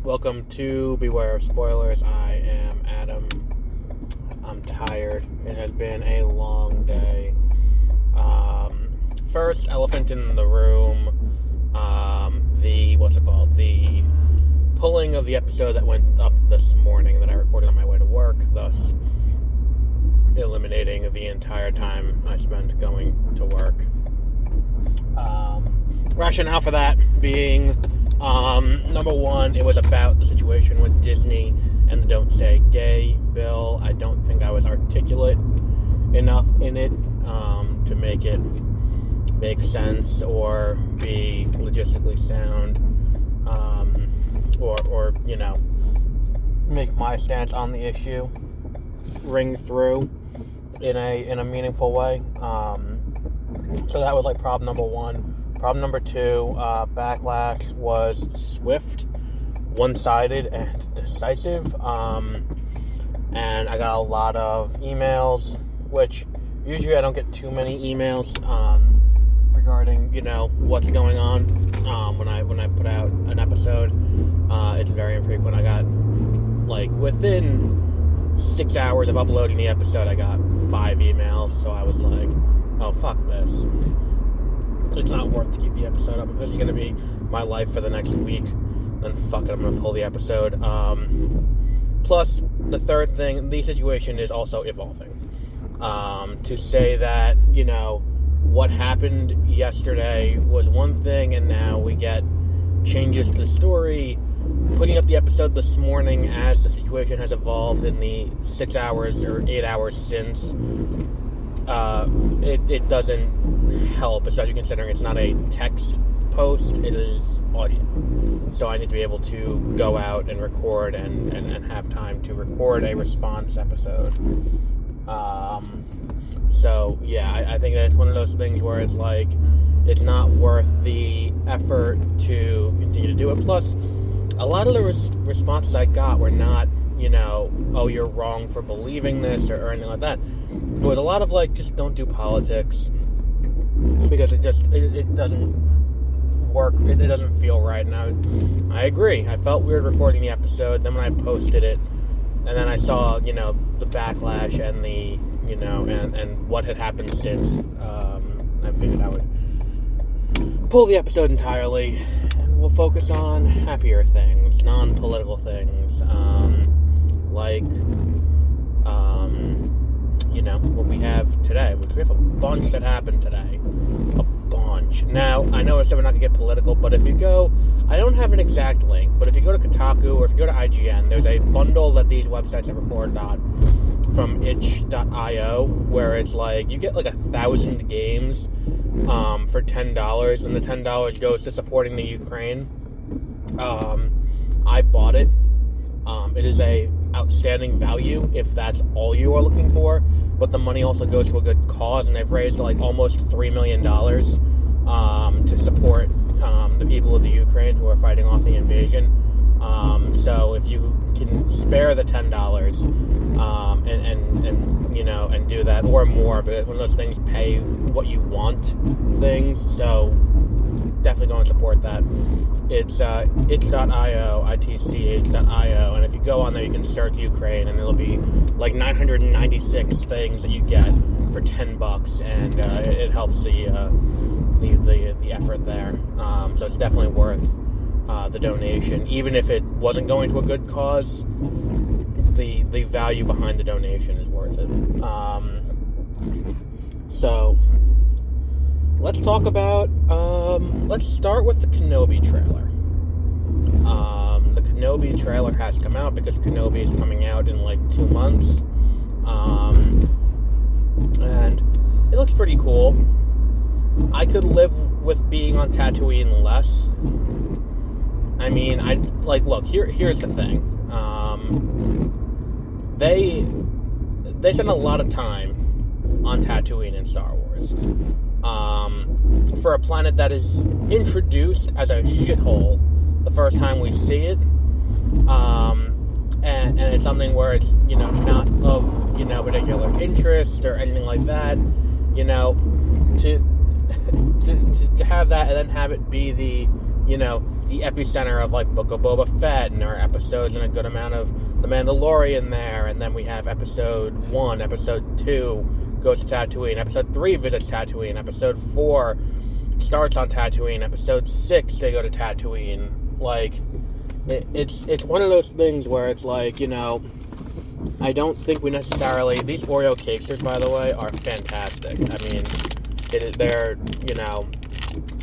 Welcome to Beware of Spoilers. I am Adam. I'm tired. It has been a long day. First, elephant in the room. The pulling of the episode that went up this morning that I recorded on my way to work, thus eliminating the entire time I spent going to work. Rationale for that being, number one, it was about the situation with Disney and the Don't Say Gay bill. I don't think I was articulate enough in it to make it make sense or be logistically sound, or make my stance on the issue ring through in a meaningful way. So that was like problem number one. Problem number two, backlash was swift, one-sided, and decisive. And I got a lot of emails, which usually I don't get too many emails regarding, what's going on when I put out an episode. It's very infrequent. I got, within 6 hours of uploading the episode, I got 5 emails, so I was like, oh, fuck this. It's not worth to keep the episode up. If this is going to be my life for the next week, then fuck it, I'm going to pull the episode. Plus, the third thing, the situation is also evolving. To say that, what happened yesterday was one thing, and now we get changes to the story. Putting up the episode this morning as the situation has evolved in the 6 hours or 8 hours since, it doesn't help, especially considering it's not a text post, it is audio. So I need to be able to go out and record and have time to record a response episode. So yeah, I think that's one of those things where it's like, it's not worth the effort to continue to do it. Plus, a lot of the responses I got were not, oh, you're wrong for believing this or anything like that. It was a lot of just don't do politics, because it doesn't work. It doesn't feel right. And I agree. I felt weird recording the episode. Then when I posted it, and then I saw, the backlash and the, and what had happened since, I figured I would pull the episode entirely, and we'll focus on happier things, non-political things, what we have today, which we have a bunch that happened today. A bunch. Now, I know I said we're not going to get political, but if you go, I don't have an exact link, but if you go to Kotaku or if you go to IGN, there's a bundle that these websites have reported on from itch.io, where it's you get 1,000 games for $10, and the $10 goes to supporting the Ukraine. I bought it. It is a outstanding value if that's all you are looking for, but the money also goes to a good cause, and they've raised almost $3 million to support the people of the Ukraine who are fighting off the invasion. So if you can spare the $10 and do that or more, because one of those things pay what you want things, so definitely go and support that. It's itch.io, itch.io, and if you go on there, you can search Ukraine, and it'll be 996 things that you get for $10, and it helps the effort there. So it's definitely worth the donation, even if it wasn't going to a good cause. The value behind the donation is worth it. So let's talk about, let's start with the Kenobi trailer. The Kenobi trailer has come out because Kenobi is coming out in 2 months. And it looks pretty cool. I could live with being on Tatooine less. I mean, look, here's the thing. They spend a lot of time on Tatooine in Star Wars. For a planet that is introduced as a shithole the first time we see it, and it's something where it's, not of, particular interest or anything like that, to have that and then have it be the the epicenter of, like, Book of Boba Fett, and there are episodes and a good amount of The Mandalorian there, and then we have Episode 1, Episode 2 goes to Tatooine, Episode 3 visits Tatooine, Episode 4 starts on Tatooine, Episode 6 they go to Tatooine. Like, it's one of those things where it's like, I don't think we necessarily... These Oreo cakesters, by the way, are fantastic. I mean, they're,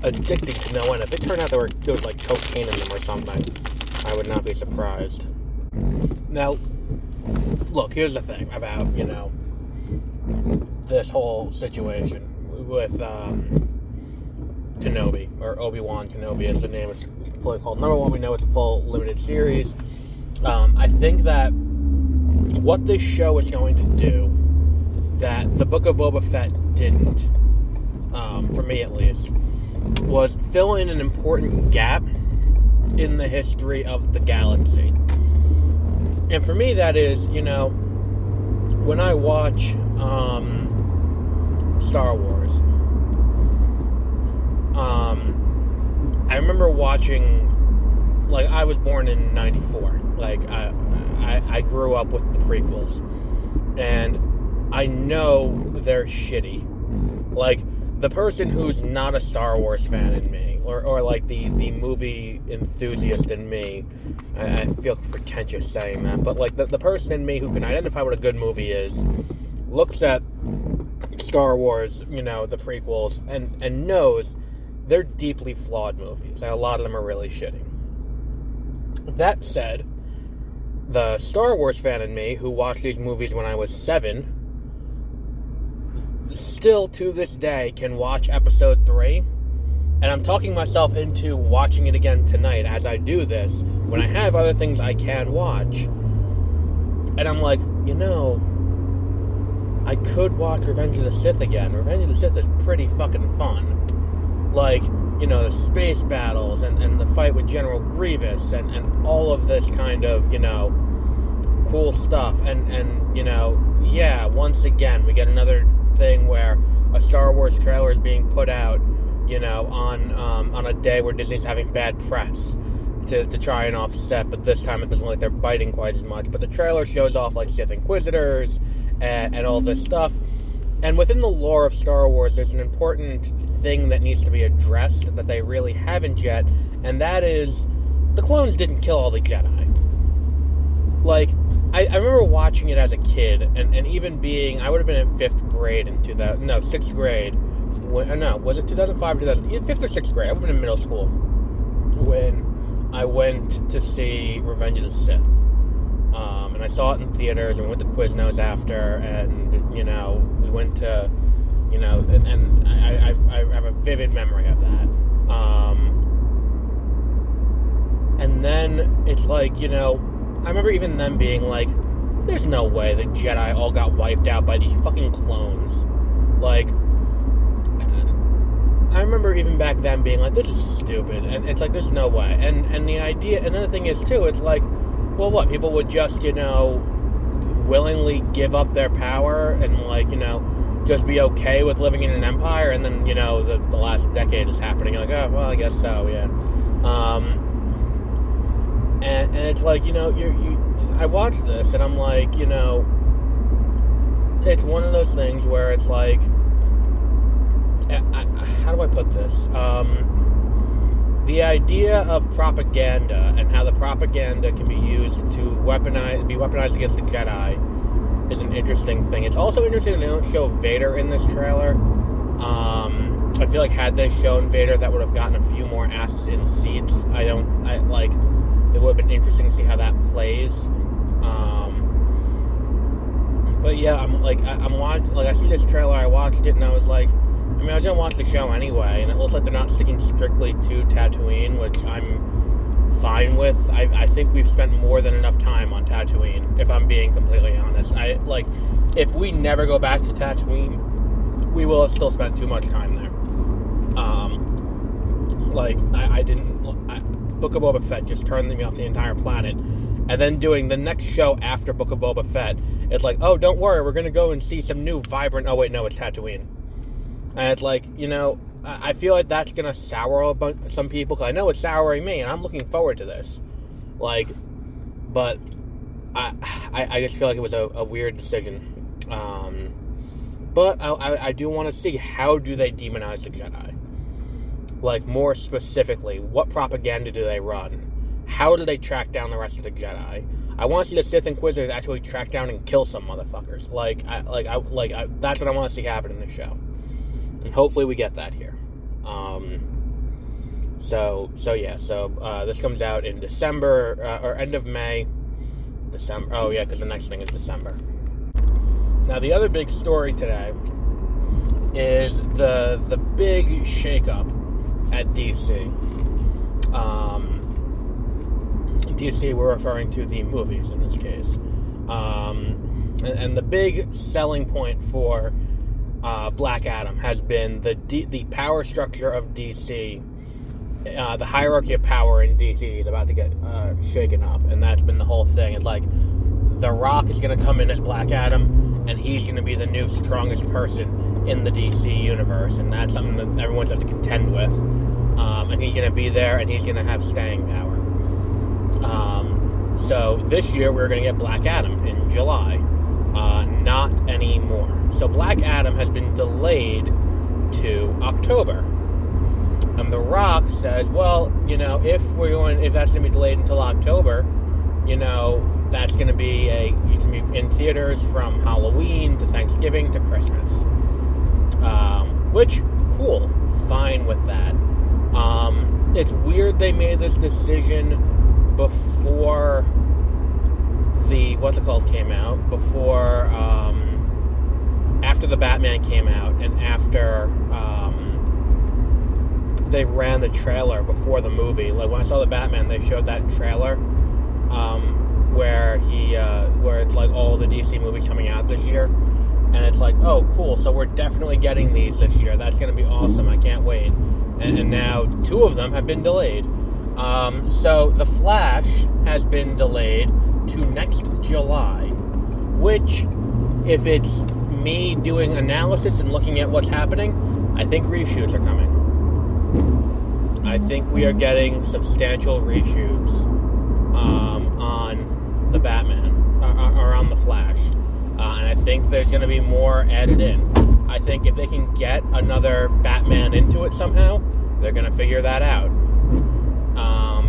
addicting to no end. If it turned out there was like cocaine in them or something, I would not be surprised. Now, look, here's the thing about, this whole situation with Kenobi, or Obi-Wan Kenobi as the name is fully called. Number one, we know it's a full limited series. I think that what this show is going to do that the Book of Boba Fett didn't, for me at least, was fill in an important gap in the history of the galaxy. And for me, that is, when I watch Star Wars, I remember watching, like, I was born in 94. Like, I grew up with the prequels. And I know they're shitty. Like, the person who's not a Star Wars fan in me, or like the movie enthusiast in me, I feel pretentious saying that, but like the person in me who can identify what a good movie is, looks at Star Wars, the prequels, and knows they're deeply flawed movies. A lot of them are really shitty. That said, the Star Wars fan in me, who watched these movies when I was 7, still to this day can watch Episode 3, and I'm talking myself into watching it again tonight as I do this, when I have other things I can watch, and I'm like, I could watch Revenge of the Sith again. Revenge of the Sith is pretty fucking fun. Like, the space battles, and the fight with General Grievous, and all of this kind of, cool stuff, and yeah, once again, we get another thing where a Star Wars trailer is being put out, on a day where Disney's having bad press to try and offset, but this time it doesn't look like they're biting quite as much. But the trailer shows off, like, Sith Inquisitors and all this stuff. And within the lore of Star Wars, there's an important thing that needs to be addressed that they really haven't yet, and that is, the clones didn't kill all the Jedi. Like, I remember watching it as a kid, and even being, I would have been in 5th grade in 6th grade. Was it 2005 or 2000? 5th or 6th grade. I would have been in middle school when I went to see Revenge of the Sith. And I saw it in theaters, and we went to Quiznos after, and, we went to, and I have a vivid memory of that. And then it's like, I remember even them being like, there's no way the Jedi all got wiped out by these fucking clones. Like, I remember even back then being like, this is stupid, and it's like, there's no way. And the idea, and then the thing is, too, it's like, well, what, people would just, willingly give up their power and, like, just be okay with living in an empire, and then, the last decade is happening, like, oh, well, I guess so, yeah. And it's like, I watched this, and I'm like, it's one of those things where it's like, how do I put this? The idea of propaganda and how the propaganda can be used to be weaponized against the Jedi is an interesting thing. It's also interesting that they don't show Vader in this trailer. I feel like had they shown Vader, that would have gotten a few more asses in seats. It would have been interesting to see how that plays. But yeah, I see this trailer, I watched it, and I was like, I was going to watch the show anyway, and it looks like they're not sticking strictly to Tatooine, which I'm fine with. I think we've spent more than enough time on Tatooine, if I'm being completely honest. If we never go back to Tatooine, we will have still spent too much time there. Book of Boba Fett just turned me off the entire planet, and then doing the next show after Book of Boba Fett, it's like, oh, don't worry, we're going to go and see some new vibrant... Oh, wait, no, it's Tatooine. And it's like, I feel like that's going to sour some people, because I know it's souring me, and I'm looking forward to this. Like, but I just feel like it was a weird decision. But I do want to see, how do they demonize the Jedi? Like, more specifically, what propaganda do they run? How do they track down the rest of the Jedi? I want to see the Sith Inquisitors actually track down and kill some motherfuckers. That's what I want to see happen in this show, and hopefully we get that here. So this comes out in December or end of May. December. Oh yeah, because the next thing is December. Now the other big story today is the big shakeup at DC. DC, we're referring to the movies in this case. And the big selling point for Black Adam has been the power structure of DC. The hierarchy of power in DC is about to get shaken up, and that's been the whole thing. It's like The Rock is going to come in as Black Adam, and he's going to be the new strongest person in the DC universe, and that's something that everyone's have to contend with. And he's going to be there, and he's going to have staying power. So this year we're going to get Black Adam in July, not anymore. So Black Adam has been delayed to October. And The Rock says, well, if that's going to be delayed until October, that's going to be you can be in theaters from Halloween to Thanksgiving to Christmas. Which, cool, fine with that. It's weird they made this decision before the came out, after the Batman came out, and after they ran the trailer before the movie. Like, when I saw the Batman, they showed that trailer where it's like all the DC movies coming out this year, and it's like, oh cool, so we're definitely getting these this year. That's going to be awesome. I can't wait. And now 2 of them have been delayed. So The Flash has been delayed to next July, which, if it's me doing analysis and looking at what's happening, I think reshoots are coming. I think we are getting substantial reshoots on the Batman, or on The Flash. And I think there's going to be more added in. I think if they can get another Batman into it somehow, they're going to figure that out.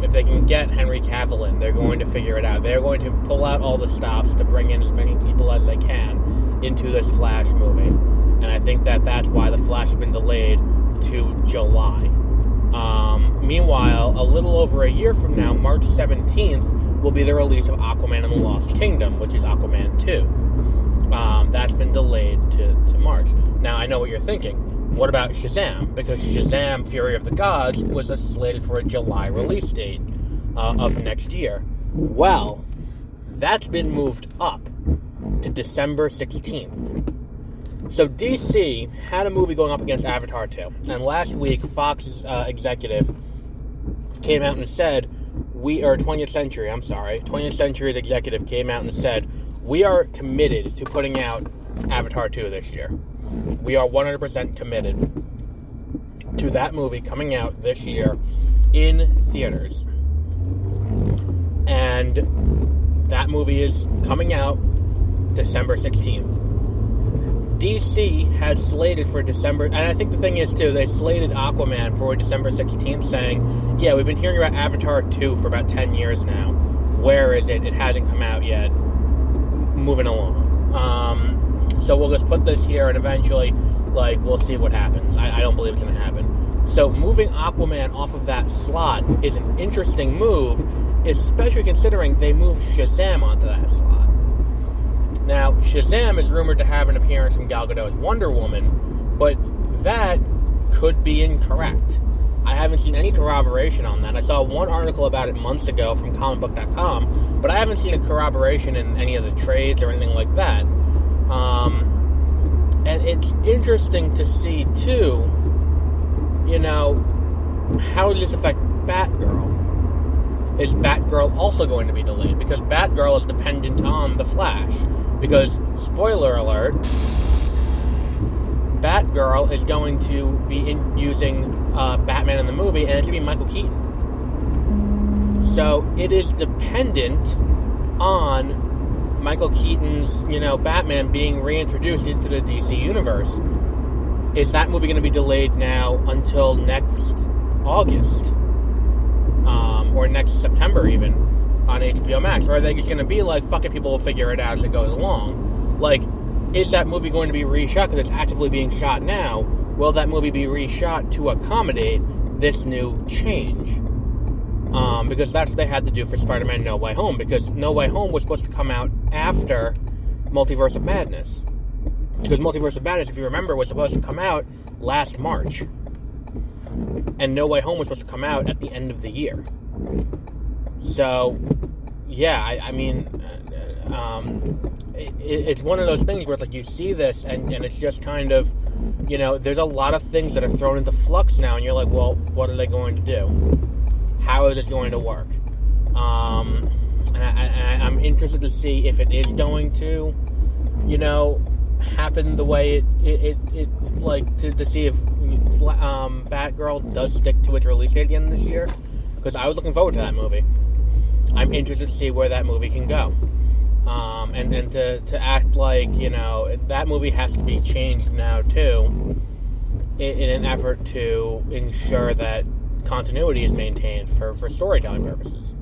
If they can get Henry Cavill in, they're going to figure it out. They're going to pull out all the stops to bring in as many people as they can into this Flash movie. And I think that's why The Flash has been delayed to July. Meanwhile, a little over a year from now, March 17th, will be the release of Aquaman and the Lost Kingdom, which is Aquaman 2. That's been delayed to March. Now, I know what you're thinking. What about Shazam? Because Shazam, Fury of the Gods, was slated for a July release date of next year. Well, that's been moved up to December 16th. So DC had a movie going up against Avatar 2. And last week, Fox executive came out and said, 20th Century's executive came out and said, we are committed to putting out Avatar 2 this year. We are 100% committed to that movie coming out this year in theaters. And that movie is coming out December 16th. DC had slated for December, and I think the thing is, too, they slated Aquaman for December 16th, saying, yeah, we've been hearing about Avatar 2 for about 10 years now. Where is it? It hasn't come out yet. Moving along. So we'll just put this here, and eventually, we'll see what happens. I don't believe it's going to happen. So moving Aquaman off of that slot is an interesting move, especially considering they moved Shazam onto that slot. Now, Shazam is rumored to have an appearance from Gal Gadot's Wonder Woman, but that could be incorrect. I haven't seen any corroboration on that. I saw one article about it months ago from comicbook.com, but I haven't seen a corroboration in any of the trades or anything like that. And it's interesting to see, too, how does this affect Batgirl? Is Batgirl also going to be delayed? Because Batgirl is dependent on The Flash. Because, spoiler alert, Batgirl is going to be using Batman in the movie, and it's going to be Michael Keaton. So it is dependent on Michael Keaton's, Batman being reintroduced into the DC universe. Is that movie going to be delayed now until next August? Or next September even, on HBO Max? Or are they just going to be like, fuck it, people will figure it out as it goes along? Like, is that movie going to be reshot because it's actively being shot now? Will that movie be reshot to accommodate this new change? Because that's what they had to do for Spider-Man No Way Home, because No Way Home was supposed to come out after Multiverse of Madness. Because Multiverse of Madness, if you remember, was supposed to come out last March. And No Way Home was supposed to come out at the end of the year. So, yeah, it's one of those things where it's like you see this and it's just kind of, there's a lot of things that are thrown into flux now, and you're like, well, what are they going to do? How is this going to work? And I'm interested to see if it is going to, happen the way it to see if Batgirl does stick to its release date at the end of this year, because I was looking forward to that movie. I'm interested to see where that movie can go, and to act like that movie has to be changed now too, in an effort to ensure that continuity is maintained for storytelling purposes.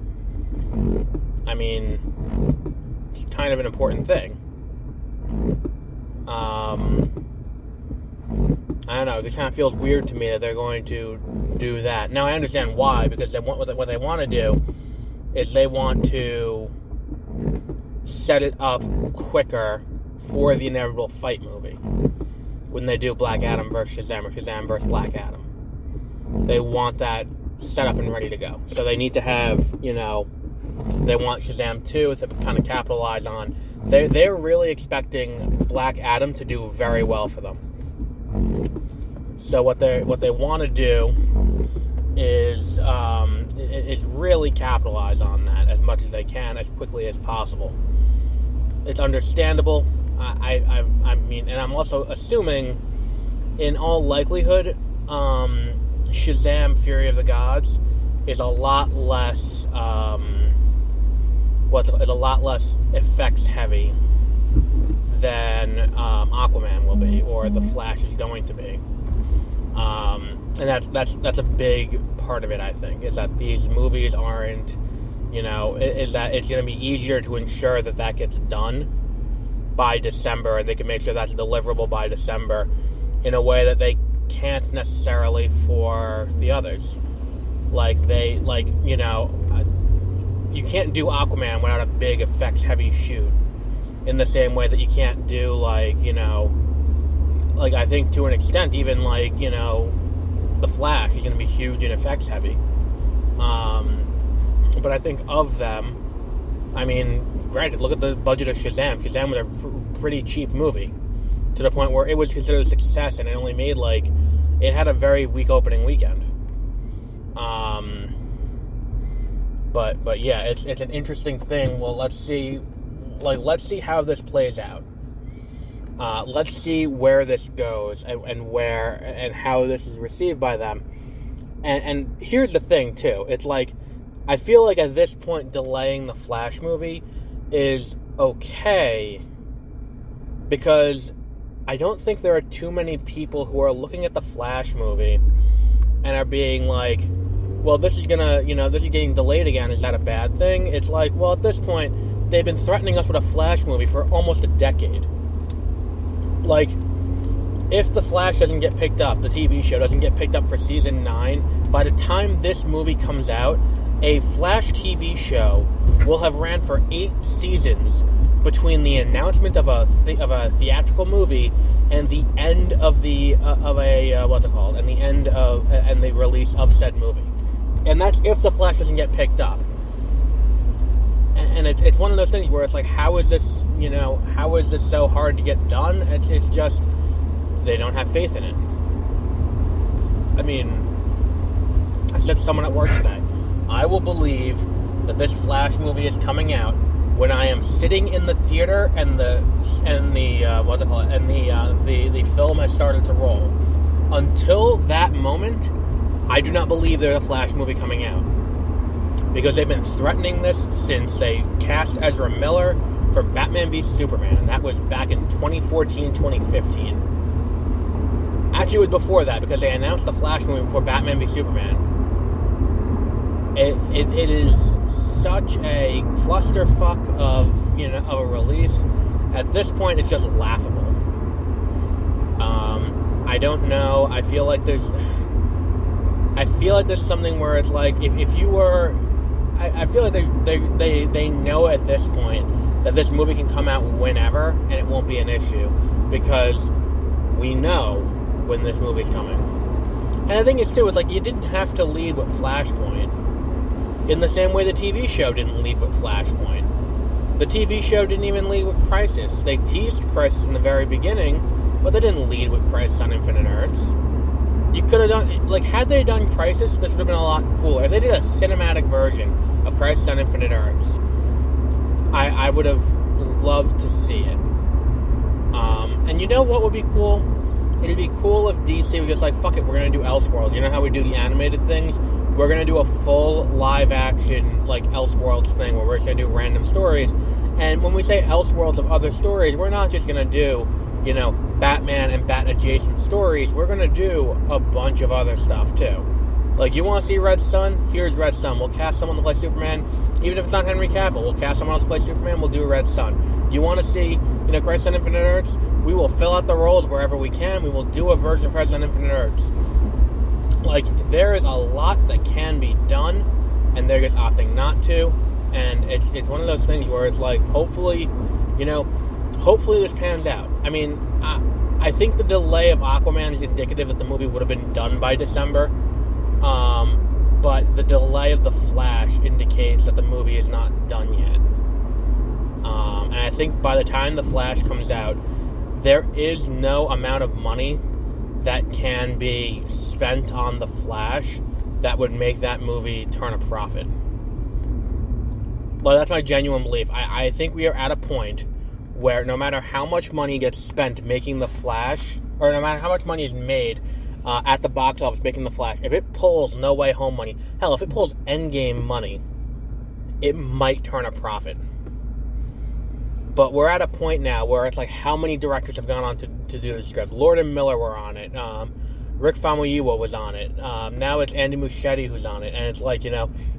I mean, it's kind of an important thing. I don't know, it just kind of feels weird to me that they're going to do that. Now I understand why, because what they want to do is they want to set it up quicker for the inevitable fight movie. When they do Black Adam versus Shazam, or Shazam versus Black Adam. They want that set up and ready to go. So they need to have, they want Shazam 2 to kind of capitalize on. They're really expecting Black Adam to do very well for them. So what they want to do is really capitalize on that as much as they can, as quickly as possible. It's understandable. I mean, and I'm also assuming, in all likelihood, Shazam! Fury of the Gods is a lot less effects heavy than Aquaman will be, or The Flash is going to be. And that's a big part of it, I think, is that these movies aren't, is that it's going to be easier to ensure that gets done by December, and they can make sure that's deliverable by December in a way that they can't necessarily for the others. You can't do Aquaman without a big effects heavy shoot, in the same way that you can't do I think to an extent even The Flash is going to be huge and effects heavy. But I think of them, I mean, granted, look at the budget of Shazam. Shazam was a pretty cheap movie, to the point where it was considered a success, and it only made it had a very weak opening weekend. But yeah, it's an interesting thing. Well, let's see how this plays out. Let's see where this goes and how this is received by them. And here's the thing too. It's I feel like at this point delaying the Flash movie is okay, because I don't think there are too many people who are looking at the Flash movie and are being like, well, this is getting delayed again. Is that a bad thing? It's well, at this point, they've been threatening us with a Flash movie for almost a decade. If the Flash doesn't get picked up, the TV show doesn't get picked up for season 9, by the time this movie comes out, a Flash TV show will have ran for 8 seasons between the announcement of a theatrical movie and the end of the and the release of said movie. And that's if the Flash doesn't get picked up. And it's one of those things where it's how is this so hard to get done? It's just they don't have faith in it. I mean, I said to someone at work today, I will believe that this Flash movie is coming out when I am sitting in the theater and the film has started to roll. Until that moment, I do not believe there's a Flash movie coming out. Because they've been threatening this since they cast Ezra Miller for Batman v Superman, and that was back in 2014, 2015. Actually, it was before that, because they announced the Flash movie before Batman v Superman. It is such a clusterfuck of a release. At this point, it's just laughable. I don't know. I feel like there's something where it's like if you were. I feel like they know at this point that this movie can come out whenever and it won't be an issue, because we know when this movie's coming. And the thing is too, it's like you didn't have to lead with Flashpoint in the same way the TV show didn't lead with Flashpoint. The TV show didn't even lead with Crisis. They teased Crisis in the very beginning, but they didn't lead with Crisis on Infinite Earths. You could have done, had they done Crisis, this would have been a lot cooler. If they did a cinematic version of Crisis on Infinite Earths, I would have loved to see it. And you know what would be cool? It'd be cool if DC was just like, fuck it, we're going to do Elseworlds. You know how we do the animated things? We're going to do a full live-action, Elseworlds thing where we're just going to do random stories. And when we say Elseworlds of other stories, we're not just going to do, Batman and Bat-adjacent stories. We're going to do a bunch of other stuff, too. You want to see Red Sun? Here's Red Sun. We'll cast someone to play Superman. Even if it's not Henry Cavill, we'll cast someone else to play Superman. We'll do Red Sun. You want to see, Crisis on Infinite Earths? We will fill out the roles wherever we can. We will do a version of Crisis on Infinite Earths. There is a lot that can be done, and they're just opting not to. And it's one of those things where it's hopefully this pans out. I mean, I think the delay of Aquaman is indicative that the movie would have been done by December. But the delay of The Flash indicates that the movie is not done yet. And I think by the time The Flash comes out, there is no amount of money that can be spent on The Flash that would make that movie turn a profit. Well, that's my genuine belief. I think we are at a point where no matter how much money gets spent making The Flash, or no matter how much money is made at the box office making The Flash, if it pulls No Way Home money, hell, if it pulls Endgame money, it might turn a profit. But we're at a point now where it's how many directors have gone on to do this script? Lord and Miller were on it. Rick Famuyiwa was on it. Now it's Andy Muschietti who's on it. And it's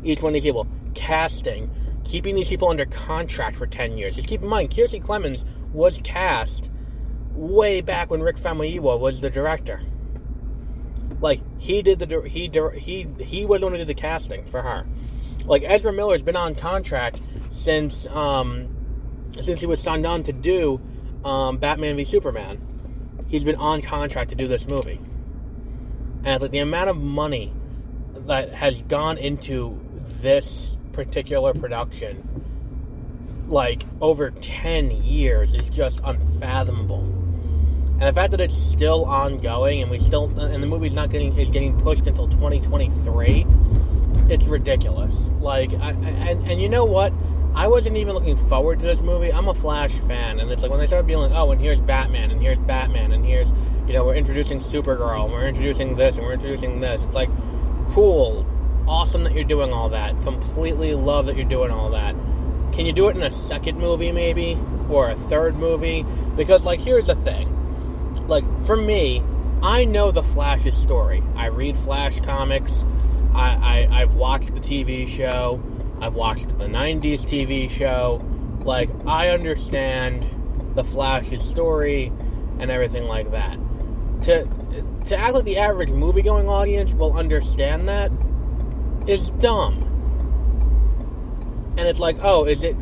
each one of these people, casting, keeping these people under contract for 10 years. Just keep in mind, Kiersey Clemons was cast way back when Rick Famuyiwa was the director. He was the one who did the casting for her. Ezra Miller's been on contract since he was signed on to do Batman v Superman. He's been on contract to do this movie. And the amount of money that has gone into this particular production, over 10 years, is just unfathomable. And the fact that it's still ongoing and the movie's is getting pushed until 2023, it's ridiculous. And you know what? I wasn't even looking forward to this movie. I'm a Flash fan, and it's when they started being and here's Batman, and here's Batman, and here's, we're introducing Supergirl, and we're introducing this, and we're introducing this. It's cool, awesome that you're doing all that. Completely love that you're doing all that. Can you do it in a second movie, maybe? Or a third movie? Because, here's the thing. For me, I know the Flash's story. I read Flash comics. I've watched the TV show. I've watched the 90s TV show. I understand the Flash's story and everything like that. To act like the average movie-going audience will understand that is dumb. And it's is it,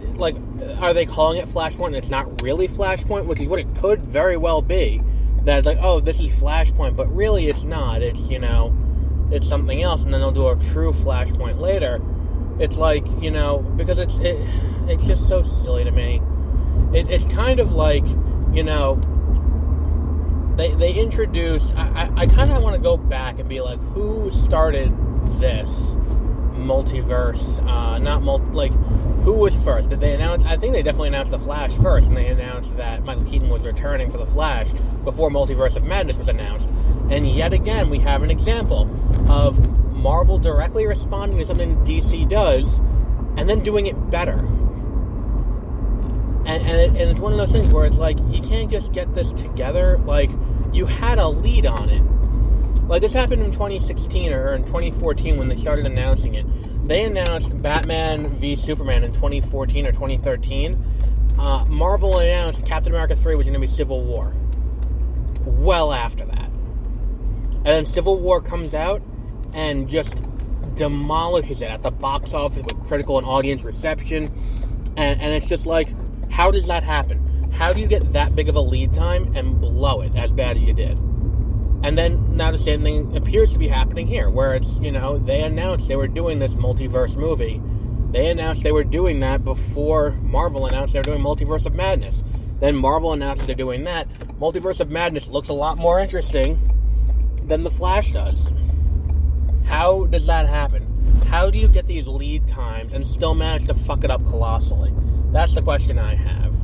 are they calling it Flashpoint and it's not really Flashpoint, which is what it could very well be. That it's this is Flashpoint, but really it's not. It's, it's something else, and then they'll do a true Flashpoint later. It's because it's just so silly to me. It's kind of they introduce, I kind of want to go back and be who started this multiverse, who was first? Did they announce? I think they definitely announced The Flash first, and they announced that Michael Keaton was returning for The Flash before Multiverse of Madness was announced. And yet again, we have an example of Marvel directly responding to something DC does, and then doing it better. And it's one of those things where it's like, you can't just get this together. Like, you had a lead on it. Like, this happened in 2016 or in 2014 when they started announcing it. They announced Batman v Superman in 2014 or 2013. Marvel announced Captain America 3 was going to be Civil War. Well after that. And then Civil War comes out and just demolishes it at the box office with critical and audience reception. And it's just like, how does that happen? How do you get that big of a lead time and blow it as bad as you did? And then now the same thing appears to be happening here, where it's, they announced they were doing this multiverse movie. They announced they were doing that before Marvel announced they were doing Multiverse of Madness. Then Marvel announced they're doing that. Multiverse of Madness looks a lot more interesting than The Flash does. How does that happen? How do you get these lead times and still manage to fuck it up colossally? That's the question I have.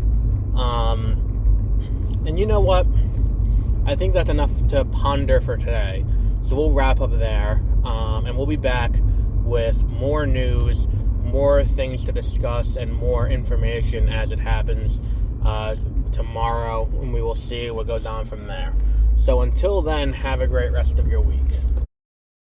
And you know what? I think that's enough to ponder for today. So we'll wrap up there. And we'll be back with more news, more things to discuss, and more information as it happens tomorrow. And we will see what goes on from there. So until then, have a great rest of your week.